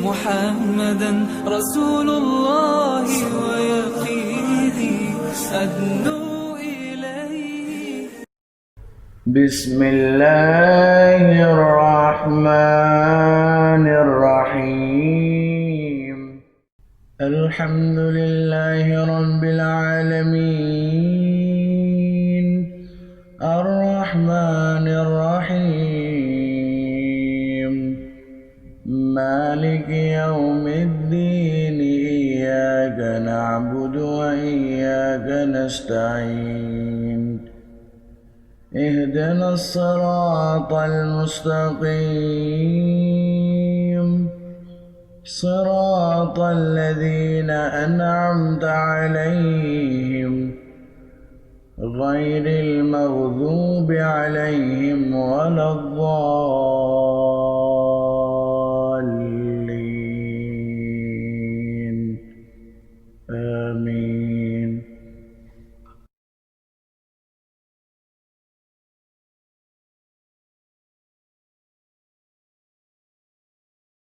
محمدا رسول الله ويقيني أدنو إليه. بسم الله الرحمن الرحيم. الحمد لله رب العالمين الرحمن الرحيم مالك يوم الدين إياك نعبد وإياك نستعين اهدنا الصراط المستقيم صراط الذين أنعمت عليهم غير المغضوب عليهم ولا الضالين آمين.